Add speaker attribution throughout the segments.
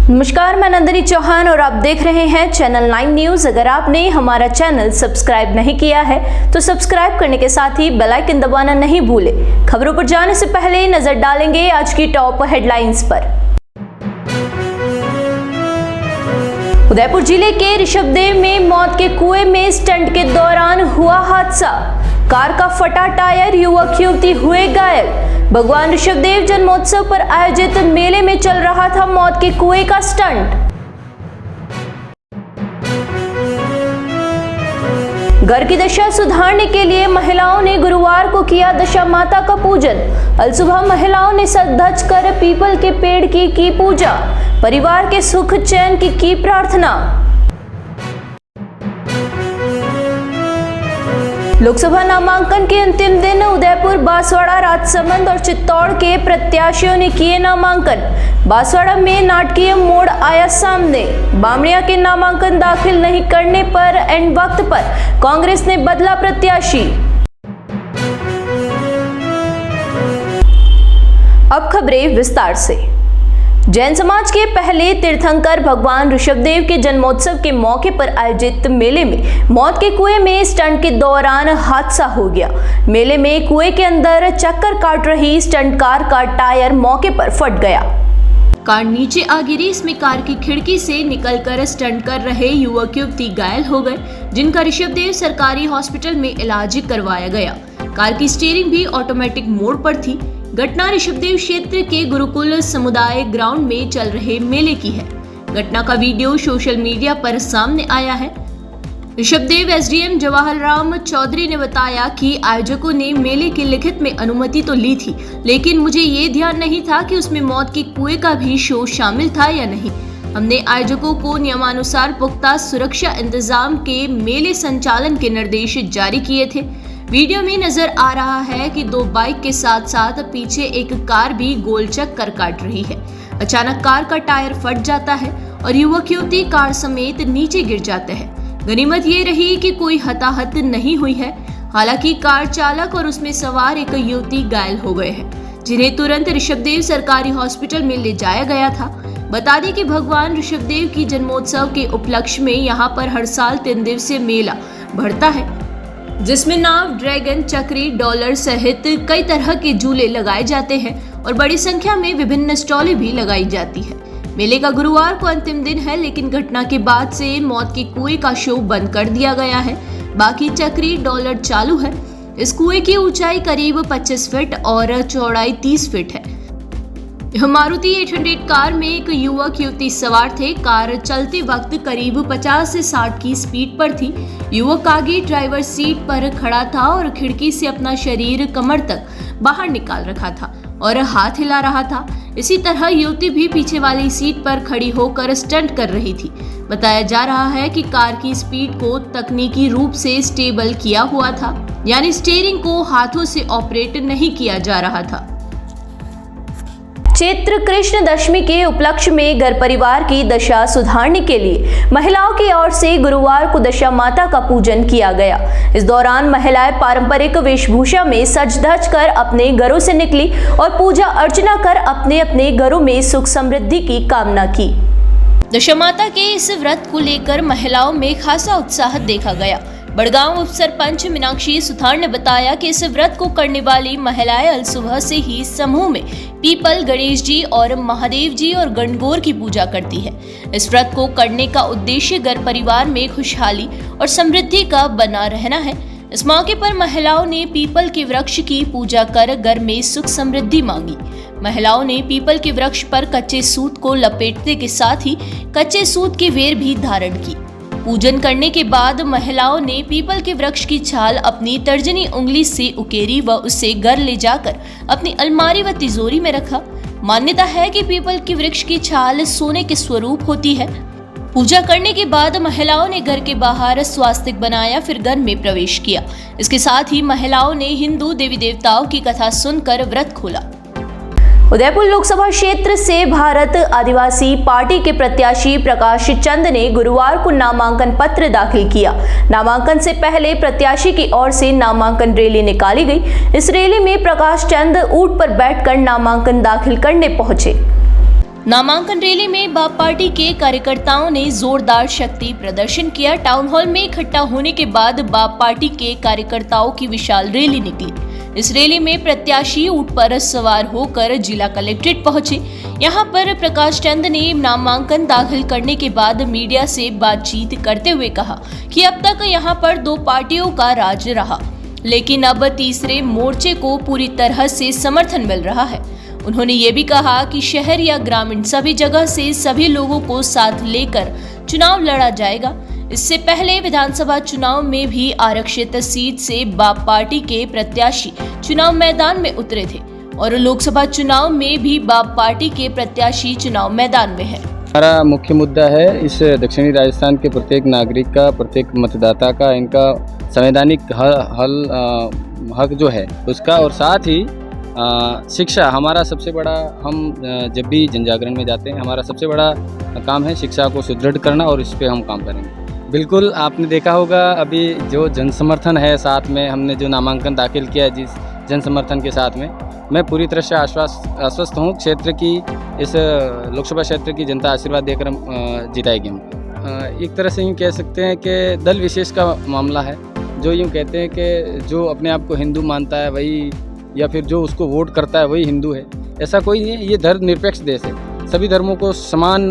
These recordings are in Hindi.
Speaker 1: नमस्कार, मैं नंदिनी चौहान और आप देख रहे हैं चैनल 9 न्यूज। अगर आपने हमारा चैनल सब्सक्राइब नहीं किया है तो सब्सक्राइब करने के साथ ही बेल आइकन दबाना नहीं भूलें। खबरों पर जाने से पहले नजर डालेंगे आज की टॉप हेडलाइंस पर। उदयपुर जिले के ऋषभदेव में मौत के कुएं में स्टंट के दौरान हुआ हादसा, कार का फटा टायर, युवक युवती हुए घायल। भगवान ऋषभदेव जन्मोत्सव पर आयोजित मेले में चल रहा था मौत के कुएं का स्टंट। घर की दशा सुधारने के लिए महिलाओं ने गुरुवार को किया दशा माता का पूजन। अल सुबह महिलाओं ने सज धज कर पीपल के पेड़ की पूजा, परिवार के सुख चैन की प्रार्थना। लोकसभा नामांकन के अंतिम दिन उदयपुर, बांसवाड़ा, राजसमंद और चित्तौड़ के प्रत्याशियों ने किए नामांकन। बांसवाड़ा में नाटकीय मोड़ आया सामने। बामणिया के नामांकन दाखिल नहीं करने पर एंड वक्त पर कांग्रेस ने बदला प्रत्याशी। अब खबरें विस्तार से। जैन समाज के पहले तीर्थंकर भगवान ऋषभदेव के जन्मोत्सव के मौके पर आयोजित मेले में मौत के कुएं में स्टंट के दौरान हादसा हो गया। मेले में कुएं के अंदर चक्कर काट रही स्टंट कार का टायर मौके पर फट गया। कार नीचे आ गिरी। इसमें कार की खिड़की से निकलकर स्टंट कर रहे युवक युवती घायल हो गए, जिनका ऋषभदेव सरकारी हॉस्पिटल में इलाज करवाया गया। कार की स्टीयरिंग भी ऑटोमेटिक मोड पर थी। घटना ऋषभदेव क्षेत्र के गुरुकुल समुदाय ग्राउंड में चल रहे मेले की है। घटना का वीडियो सोशल मीडिया पर सामने आया है। ऋषभदेव एसडीएम जवाहर राम चौधरी ने बताया कि आयोजकों ने मेले की लिखित में अनुमति तो ली थी, लेकिन मुझे ये ध्यान नहीं था कि उसमें मौत के कुएं का भी शो शामिल था या नहीं। हमने आयोजकों को नियमानुसार पुख्ता सुरक्षा इंतजाम के मेले संचालन के निर्देश जारी किए थे। वीडियो में नजर आ रहा है कि दो बाइक के साथ साथ पीछे एक कार भी गोल चक्कर काट रही है। अचानक कार का टायर फट जाता है और युवक युवती कार समेत नीचे गिर जाते हैं। गनीमत ये रही कि कोई हताहत नहीं हुई है। हालांकि कार चालक और उसमें सवार एक युवती घायल हो गए हैं, जिन्हें तुरंत ऋषभदेव सरकारी हॉस्पिटल में ले जाया गया था। बता दें कि भगवान ऋषभदेव की जन्मोत्सव के उपलक्ष्य में यहाँ पर हर साल 3 दिवसीय मेला बढ़ता है, जिसमें नाव, ड्रैगन, चक्री, डॉलर सहित कई तरह के झूले लगाए जाते हैं और बड़ी संख्या में विभिन्न स्टॉलें भी लगाई जाती है। मेले का गुरुवार को अंतिम दिन है, लेकिन घटना के बाद से मौत के कुएं का शो बंद कर दिया गया है। बाकी चक्री, डॉलर चालू है। इस कुएं की ऊंचाई करीब 25 फीट और चौड़ाई 30 फीट है। मारुति 800 कार में एक युवक युवती सवार थे। कार चलते वक्त करीब 50 से 60 की स्पीड पर थी। युवक आगे ड्राइवर सीट पर खड़ा था और खिड़की से अपना शरीर कमर तक बाहर निकाल रखा था और हाथ हिला रहा था। इसी तरह युवती भी पीछे वाली सीट पर खड़ी होकर स्टंट कर रही थी। बताया जा रहा है कि कार की स्पीड को तकनीकी रूप से स्टेबल किया हुआ था, यानी स्टीयरिंग को हाथों से ऑपरेट नहीं किया जा रहा था। चैत्र कृष्ण दशमी के उपलक्ष्य में घर परिवार की दशा सुधारने के लिए महिलाओं की ओर से गुरुवार को दशा माता का पूजन किया गया। इस दौरान महिलाएं पारंपरिक वेशभूषा में सज धज कर अपने घरों से निकली और पूजा अर्चना कर अपने अपने घरों में सुख समृद्धि की कामना की। दशा माता के इस व्रत को लेकर महिलाओं में खासा उत्साह देखा गया। बड़गांव उप सरपंच मीनाक्षी सुथार ने बताया कि इस व्रत को करने वाली महिलाएं अल सुबह से ही समूह में पीपल, गणेश जी और महादेव जी और गणगौर की पूजा करती है। इस व्रत को करने का उद्देश्य घर परिवार में खुशहाली और समृद्धि का बना रहना है। इस मौके पर महिलाओं ने पीपल के वृक्ष की पूजा कर घर में सुख समृद्धि मांगी। महिलाओं ने पीपल के वृक्ष पर कच्चे सूत को लपेटने के साथ ही कच्चे सूत की वेर भी धारण की। पूजन करने के बाद महिलाओं ने पीपल के वृक्ष की छाल अपनी तर्जनी उंगली से उकेरी व उसे घर ले जाकर अपनी अलमारी व तिजोरी में रखा। मान्यता है कि पीपल के वृक्ष की छाल सोने के स्वरूप होती है। पूजा करने के बाद महिलाओं ने घर के बाहर स्वास्तिक बनाया, फिर घर में प्रवेश किया। इसके साथ ही महिलाओं ने हिंदू देवी देवताओं की कथा सुनकर व्रत खोला। उदयपुर लोकसभा क्षेत्र से भारत आदिवासी पार्टी के प्रत्याशी प्रकाश चंद ने गुरुवार को नामांकन पत्र दाखिल किया। नामांकन से पहले प्रत्याशी की ओर से नामांकन रैली निकाली गई। इस रैली में प्रकाश चंद ऊंट पर बैठकर नामांकन दाखिल करने पहुंचे। नामांकन रैली में बाप पार्टी के कार्यकर्ताओं ने जोरदार शक्ति प्रदर्शन किया। टाउन हॉल में इकट्ठा होने के बाद बाप पार्टी के कार्यकर्ताओं की विशाल रैली निकली। इस रैली में प्रत्याशी ऊंट पर सवार होकर जिला कलेक्ट्रेट पहुंचे। यहां पर प्रकाश चंद ने नामांकन दाखिल करने के बाद मीडिया से बातचीत करते हुए कहा कि अब तक यहां पर 2 पार्टियों का राज रहा, लेकिन अब तीसरे मोर्चे को पूरी तरह से समर्थन मिल रहा है। उन्होंने ये भी कहा कि शहर या ग्रामीण सभी जगह से सभी लोगों को साथ लेकर चुनाव लड़ा जाएगा। इससे पहले विधानसभा चुनाव में भी आरक्षित सीट से बाप पार्टी के प्रत्याशी चुनाव मैदान में उतरे थे और लोकसभा चुनाव में भी बाप पार्टी के प्रत्याशी चुनाव मैदान में है।
Speaker 2: हमारा मुख्य मुद्दा है इस दक्षिणी राजस्थान के प्रत्येक नागरिक का, प्रत्येक मतदाता का, इनका संवैधानिक हक जो है उसका, और साथ ही शिक्षा हमारा सबसे बड़ा, हम जब भी जन जागरण में जाते हैं हमारा सबसे बड़ा काम है शिक्षा को सुदृढ़ करना, और इस पे हम काम करेंगे। बिल्कुल आपने देखा होगा अभी जो जन समर्थन है, साथ में हमने जो नामांकन दाखिल किया है जिस जन समर्थन के साथ में, मैं पूरी तरह से आश्वस्त हूँ। क्षेत्र की, इस लोकसभा क्षेत्र की जनता आशीर्वाद देकर जिताएगी हमको। एक तरह से यूँ कह सकते हैं कि दल विशेष का मामला है। जो यूँ कहते हैं कि जो अपने आप को हिंदू मानता है वही, या फिर जो उसको वोट करता है वही हिंदू है, ऐसा कोई नहीं है। ये धर्मनिरपेक्ष देश है, सभी धर्मों को समान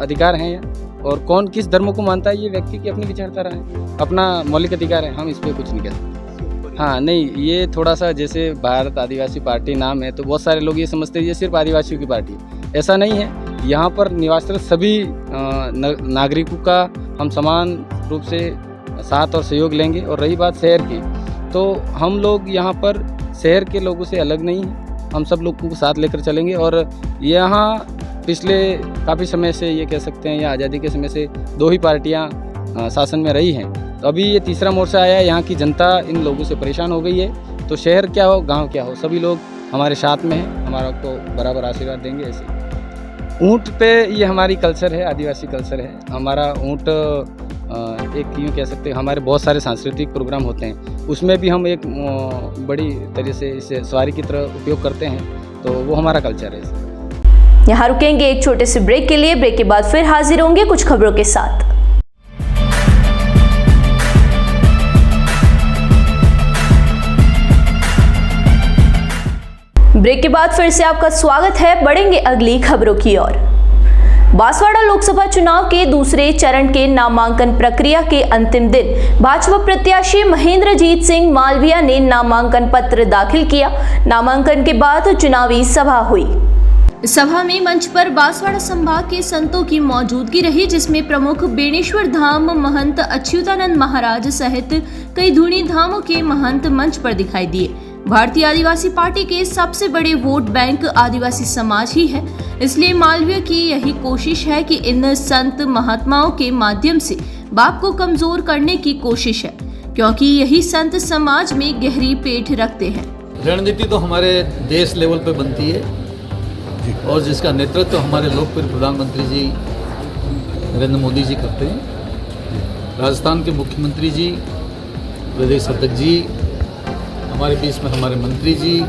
Speaker 2: अधिकार हैं, और कौन किस धर्म को मानता है ये व्यक्ति की अपनी विचारधारा है, अपना मौलिक अधिकार है, हम इस पर कुछ नहीं कह सकते। हाँ नहीं, ये थोड़ा सा जैसे भारत आदिवासी पार्टी नाम है तो बहुत सारे लोग ये समझते हैं ये सिर्फ आदिवासियों की पार्टी है, ऐसा नहीं है। यहाँ पर निवासरत सभी नागरिकों का हम समान रूप से साथ और सहयोग लेंगे। और रही बात शहर की, तो हम लोग यहाँ पर शहर के लोगों से अलग नहीं हैं, हम सब लोगों को साथ लेकर चलेंगे। और यहाँ पिछले काफ़ी समय से ये कह सकते हैं, या आज़ादी के समय से 2 ही पार्टियाँ शासन में रही हैं, तो अभी ये तीसरा मोर्चा आया है। यहाँ की जनता इन लोगों से परेशान हो गई है, तो शहर क्या हो गांव क्या हो, सभी लोग हमारे साथ में हैं, हमारा को बराबर आशीर्वाद देंगे। ऐसे ऊँट पे ये हमारी कल्चर है, आदिवासी कल्चर है हमारा। ऊँट एक यूँ कह सकते हैं, हमारे बहुत सारे सांस्कृतिक प्रोग्राम होते हैं, उसमें भी हम एक बड़ी तरह से इसे सवारी की तरह उपयोग करते हैं, तो वो हमारा कल्चर है।
Speaker 1: यहाँ रुकेंगे एक छोटे से ब्रेक के लिए। ब्रेक के बाद फिर हाजिर होंगे कुछ खबरों के साथ। ब्रेक के बाद फिर से आपका स्वागत है। बढ़ेंगे अगली खबरों की ओर। बांसवाड़ा लोकसभा चुनाव के दूसरे चरण के नामांकन प्रक्रिया के अंतिम दिन भाजपा प्रत्याशी महेंद्रजीत सिंह मालविया ने नामांकन पत्र दाखिल किया। नामांकन के बाद चुनावी सभा हुई। इस सभा में मंच पर बांसवाड़ा संभाग के संतों की मौजूदगी रही, जिसमें प्रमुख बेणेश्वर धाम महंत अच्युतानंद महाराज सहित कई धूनी धामों के महंत मंच पर दिखाई दिए। भारतीय आदिवासी पार्टी के सबसे बड़े वोट बैंक आदिवासी समाज ही है, इसलिए मालवीय की यही कोशिश है कि इन संत महात्माओं के माध्यम से बाप को कमजोर करने की कोशिश है, क्योंकि यही संत समाज में गहरी पेठ रखते हैं।
Speaker 3: रणनीति तो हमारे देश लेवल पे बनती है, और जिसका नेतृत्व हमारे लोकप्रिय प्रधानमंत्री जी नरेंद्र मोदी जी करते हैं। राजस्थान के मुख्यमंत्री जी, प्रदेश अध्यक्ष जी, हमारे बीच में हमारे मंत्री जी,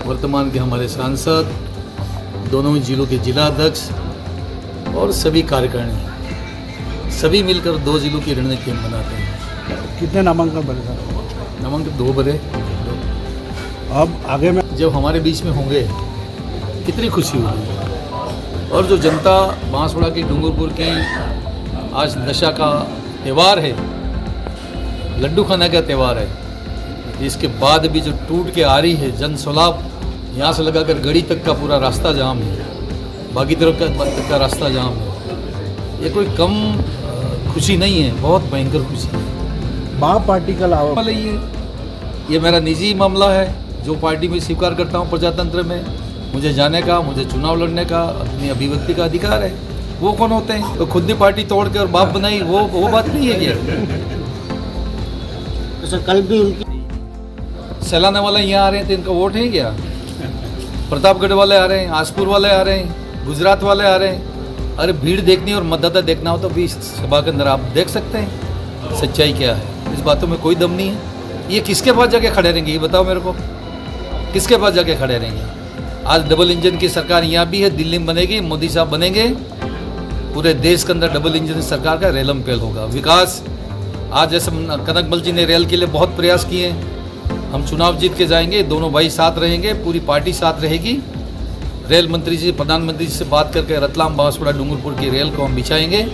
Speaker 3: वर्तमान के हमारे सांसद, दोनों ही जिलों के जिला अध्यक्ष और सभी कार्यकारिणी, सभी मिलकर 2 जिलों की रणनीति हम बनाते हैं।
Speaker 4: कितने नामांकन बने सर?
Speaker 3: नामांकन 2 बने।
Speaker 4: अब आगे में
Speaker 3: जब हमारे बीच में होंगे कितनी खुशी होगी। और जो जनता बांसवाड़ा की, डूंगरपुर की आज नशा का त्यौहार है, लड्डू खाना का त्यौहार है, इसके बाद भी जो टूट के आ रही है जन सैलाब, यहाँ से लगाकर गढ़ी तक का पूरा रास्ता जाम है, बाकी तरफ तक का रास्ता जाम है। ये कोई कम खुशी नहीं है, बहुत भयंकर खुशी है।
Speaker 4: बाप पार्टी का लाभ
Speaker 3: वाले ये मेरा निजी मामला है, जो पार्टी में स्वीकार करता हूँ प्रजातंत्र में, मुझे जाने का, मुझे चुनाव लड़ने का, अपनी अभिव्यक्ति का अधिकार है। वो कौन होते हैं? तो खुद ने पार्टी तोड़ के और बाप बनाई, वो बात नहीं है क्या?
Speaker 4: तो सर कल भी उनकी
Speaker 3: सैलाने वाले यहाँ आ रहे हैं तो इनका वोट है क्या? प्रतापगढ़ वाले आ रहे हैं, आसपुर वाले आ रहे हैं, गुजरात वाले आ रहे हैं। अरे भीड़ देखनी और मतदाता देखना हो तो भी सभा के अंदर आप देख सकते हैं सच्चाई क्या है। इस बातों में कोई दम नहीं है। ये किसके पास जाके खड़े रहेंगे, ये बताओ मेरे को, किसके पास जाके खड़े रहेंगे? आज डबल इंजन की सरकार यहाँ भी है, दिल्ली में बनेगी, मोदी साहब बनेंगे, पूरे देश के अंदर डबल इंजन सरकार का रेलम पेल होगा। विकास आज जैसे कनकमल जी ने रेल के लिए बहुत प्रयास किए हैं, हम चुनाव जीत के जाएंगे, दोनों भाई साथ रहेंगे, पूरी पार्टी साथ रहेगी। रेल मंत्री जी, प्रधानमंत्री जी से बात करके रतलाम बांसवाड़ा डूंगरपुर की रेल को हम बिछाएंगे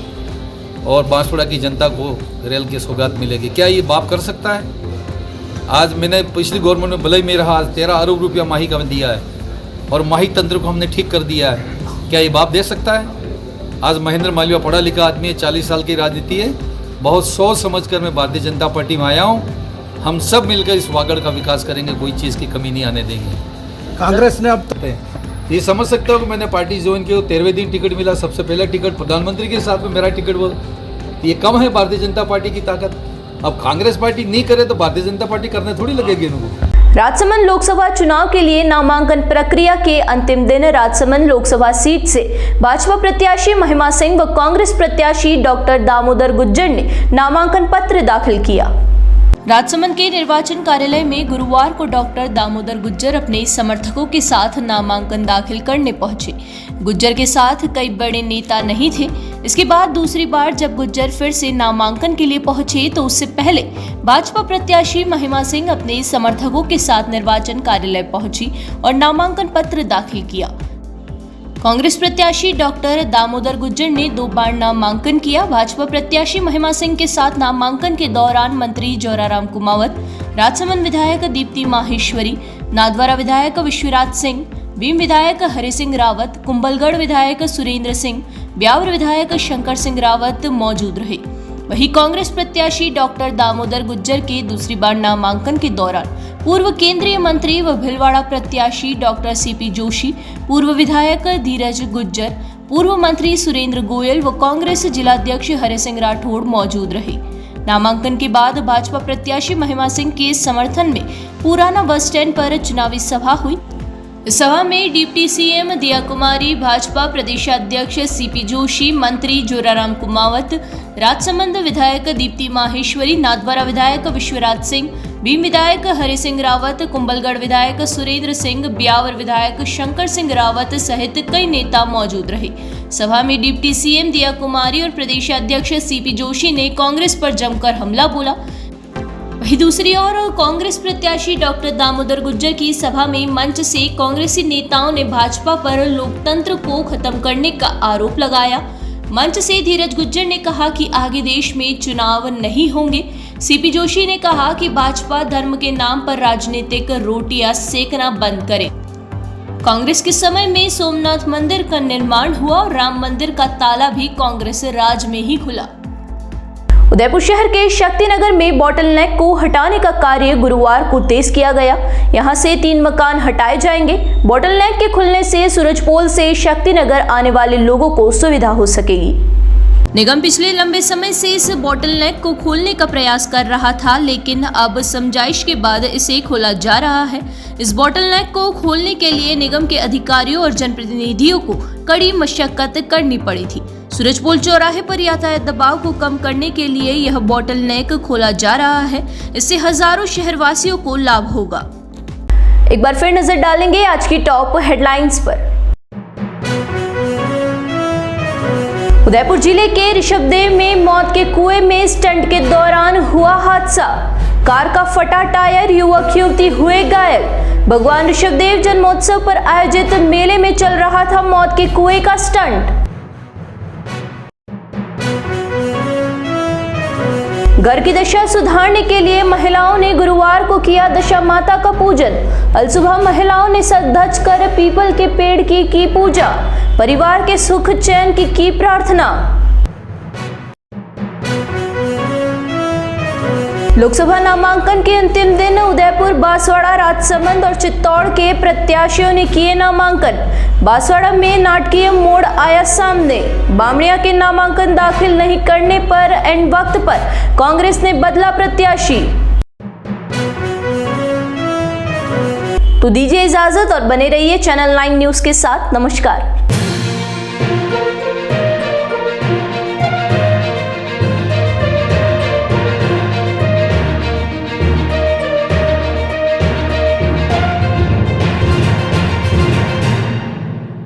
Speaker 3: और बांसवाड़ा की जनता को रेल की सौगात मिलेगी। क्या ये बाप कर सकता है? आज मैंने पिछली गवर्नमेंट में भले ही मेरा आज 13 अरब रुपया माही का दिया है और माही तंत्र को हमने ठीक कर दिया है, क्या ये बाप दे सकता है? आज महेंद्र मालवीय पढ़ा लिखा आदमी है, 40 साल की राजनीति है, बहुत सोच समझ कर मैं भारतीय जनता पार्टी में आया हूँ। हम सब मिलकर इस वागड़ का विकास करेंगे, कोई चीज़ की कमी नहीं आने देंगे।
Speaker 4: कांग्रेस ने अब
Speaker 3: ये समझ सकते हो कि मैंने पार्टी ज्वाइन की, 13वें दिन टिकट मिला, सबसे पहला टिकट प्रधानमंत्री के साथ में मेरा टिकट वो, ये कम है भारतीय जनता पार्टी की ताकत। अब कांग्रेस पार्टी नहीं करे तो भारतीय जनता पार्टी करने थोड़ी लगेगी इनको।
Speaker 1: राजसमंद लोकसभा चुनाव के लिए नामांकन प्रक्रिया के अंतिम दिन राजसमंद लोकसभा सीट से भाजपा प्रत्याशी महिमा सिंह व कांग्रेस प्रत्याशी डॉक्टर दामोदर गुज्जर ने नामांकन पत्र दाखिल किया। राजसमंद के निर्वाचन कार्यालय में गुरुवार को डॉक्टर दामोदर गुज्जर अपने समर्थकों के साथ नामांकन दाखिल करने पहुंचे। गुज्जर के साथ कई बड़े नेता नहीं थे। इसके बाद दूसरी बार जब गुज्जर फिर से नामांकन के लिए पहुंचे तो उससे पहले भाजपा प्रत्याशी महिमा सिंह अपने समर्थकों के साथ निर्वाचन कार्यालय पहुंची और नामांकन पत्र दाखिल किया। कांग्रेस प्रत्याशी डॉक्टर दामोदर गुज्जर ने 2 बार नामांकन किया। भाजपा प्रत्याशी महिमा सिंह के साथ नामांकन के दौरान मंत्री जोराराम कुमावत, राजसमंद विधायक दीप्ति माहेश्वरी, नाथद्वारा विधायक विश्वराज सिंह, भीम विधायक हरि सिंह रावत, कुंभलगढ़ विधायक सुरेंद्र सिंह, ब्यावर विधायक शंकर सिंह रावत मौजूद रहे। वहीं कांग्रेस प्रत्याशी डॉक्टर दामोदर गुज्जर के दूसरी बार नामांकन के दौरान पूर्व केंद्रीय मंत्री व भीलवाड़ा प्रत्याशी डॉक्टर सीपी जोशी, पूर्व विधायक धीरज गुज्जर, पूर्व मंत्री सुरेंद्र गोयल व कांग्रेस जिलाध्यक्ष हरि सिंह राठौड़ मौजूद रहे। नामांकन के बाद भाजपा प्रत्याशी महिमा सिंह के समर्थन में पुराना बस स्टैंड पर चुनावी सभा हुई। इस सभा में डिप्टी सीएम दिया कुमारी, भाजपा प्रदेशाध्यक्ष सीपी जोशी, मंत्री जोराराम कुमावत, राजसमंद विधायक दीप्ति माहेश्वरी, नाथद्वारा विधायक विश्वराज सिंह, भीम विधायक हरि सिंह रावत, कुंभलगढ़ विधायक सुरेंद्र सिंह, ब्यावर विधायक शंकर सिंह रावत सहित कई नेता मौजूद रहे। सभा में डिप्टी सीएम दिया कुमारी और प्रदेशाध्यक्ष सीपी जोशी ने कांग्रेस पर जमकर हमला बोला। वहीं दूसरी ओर कांग्रेस प्रत्याशी डॉक्टर दामोदर गुज्जर की सभा में मंच से कांग्रेसी नेताओं ने भाजपा पर लोकतंत्र को खत्म करने का आरोप लगाया। मंच से धीरज गुज्जर ने कहा कि आगे देश में चुनाव नहीं होंगे। सीपी जोशी ने कहा कि भाजपा धर्म के नाम पर राजनीतिक रोटियां सेकना बंद करे। कांग्रेस के समय में सोमनाथ मंदिर का निर्माण हुआ और राम मंदिर का ताला भी कांग्रेस राज में ही खुला। उदयपुर शहर के शक्तिनगर में बॉटलनेक को हटाने का कार्य गुरुवार को तेज किया गया। यहां से 3 मकान हटाए जाएंगे। बॉटलनेक के खुलने से सूरजपोल से शक्तिनगर आने वाले लोगों को सुविधा हो सकेगी। निगम पिछले लंबे समय से इस बॉटलनेक को खोलने का प्रयास कर रहा था, लेकिन अब समझाइश के बाद इसे खोला जा रहा है। इस बॉटलनेक को खोलने के लिए निगम के अधिकारियों और जनप्रतिनिधियों को कड़ी मशक्कत करनी पड़ी थी। सूरजपोल चौराहे पर यातायात दबाव को कम करने के लिए यह बॉटलनेक खोला जा रहा है। इससे हजारों शहरवासियों को लाभ होगा। एक बार फिर नजर डालेंगे आज की टॉप हेडलाइंस पर। उदयपुर जिले के ऋषभदेव में मौत के कुएं में स्टंट के दौरान हुआ हादसा। कार का फटा टायर, युवक युवती हुए घायल। भगवान ऋषभदेव जन्मोत्सव पर आयोजित मेले में चल रहा था मौत के कुएं का स्टंट। घर की दशा सुधारने के लिए महिलाओं ने गुरुवार को किया दशा माता का पूजन। अलसुबह महिलाओं ने सज धज कर पीपल के पेड़ की पूजा। परिवार के सुख चैन की प्रार्थना। लोकसभा नामांकन के अंतिम दिन उदयपुर, बांसवाड़ा, राजसमंद और चित्तौड़ के प्रत्याशियों ने किए नामांकन। बांसवाड़ा में नाटकीय मोड़ आया सामने। बामणिया के नामांकन दाखिल नहीं करने पर एंड वक्त पर कांग्रेस ने बदला प्रत्याशी। तो दीजिए इजाजत और बने रहिए चैनल 9 न्यूज के साथ। नमस्कार।